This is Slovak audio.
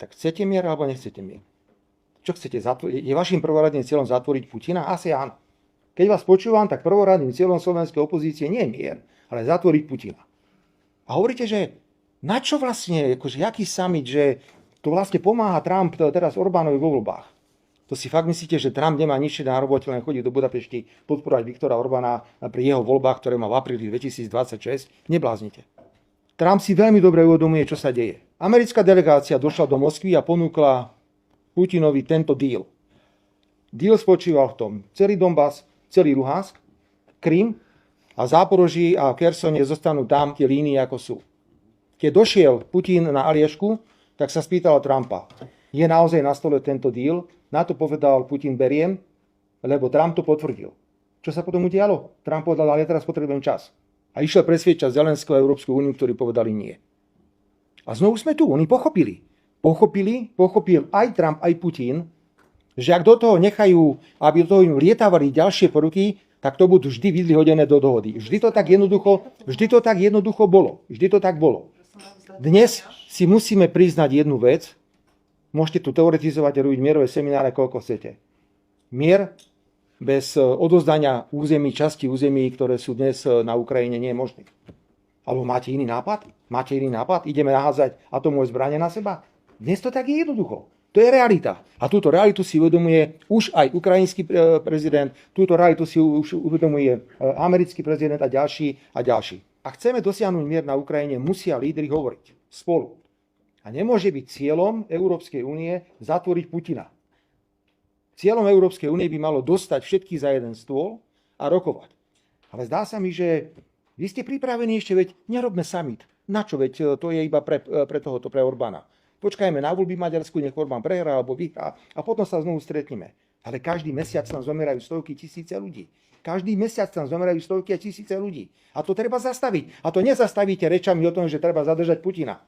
Tak chcete mier alebo nechcete mier? Čo chcete? Je vašim prvoradným cieľom zatvoriť Putina? Asi áno. Keď vás počúvam, tak prvoradným cieľom slovenskej opozície nie je mier, ale zatvoriť Putina. A hovoríte, že na čo vlastne, akože jaký summit, že to vlastne pomáha Trump teraz Orbánovi vo voľbách. To si fakt myslíte, že Trump nemá nič na robote, len chodí do Budapešti podporovať Viktora Orbána pri jeho voľbách, ktoré má v apríli 2026? Nebláznite. Trump si veľmi dobre uvedomuje, čo sa deje. Americká delegácia došla do Moskvy a ponúkla Putinovi tento deal. Deal spočíval v tom, celý Donbas, celý Luhansk, Krym a Záporoží a Kersone zostanú tam tie línie, ako sú. Keď došiel Putin na Aliešku, tak sa spýtal Trumpa, je naozaj na stole tento deal? Na to povedal Putin, beriem, lebo Trump to potvrdil. Čo sa potom udialo? Trump povedal, ale ja teraz potrebujem čas. A išiel presviedčať Zelenského a Európsku úniu, ktorí povedali nie. A znovu sme tu, oni pochopili. Pochopil aj Trump, aj Putin, že ak do toho nechajú, aby do toho im lietávali ďalšie poruky, tak to budú vždy vyhodené do dohody. Vždy to tak jednoducho bolo. Dnes si musíme priznať jednu vec. Môžete tu teoretizovať a robiť mierové semináre, koľko chcete. Mier bez odozdania území, časti území, ktoré sú dnes na Ukrajine, nie je možný. Alebo máte iný nápad? Ideme nahádzať atomové zbrane na seba? Dnes to tak je jednoducho. To je realita. A túto realitu si uvedomuje už aj ukrajinský prezident, túto realitu si už uvedomuje americký prezident a ďalší. Ak chceme dosiahnuť mier na Ukrajine, musia lídri hovoriť spolu. A nemôže byť cieľom Európskej únie zatvoriť Putina. Cieľom Európskej únie by malo dostať všetkých za jeden stôl a rokovať. Ale zdá sa mi, že vy ste pripravení ešte, veď nerobme summit. Na čo? Veď to je iba pre Orbána. Počkajme na voľby v Maďarsku, nech Orbán prehrá alebo vyhrá a potom sa znovu stretneme. Ale každý mesiac nám zomierajú stovky tisíce ľudí. A to treba zastaviť. A to nezastavíte rečami o tom, že treba zadržať Putina.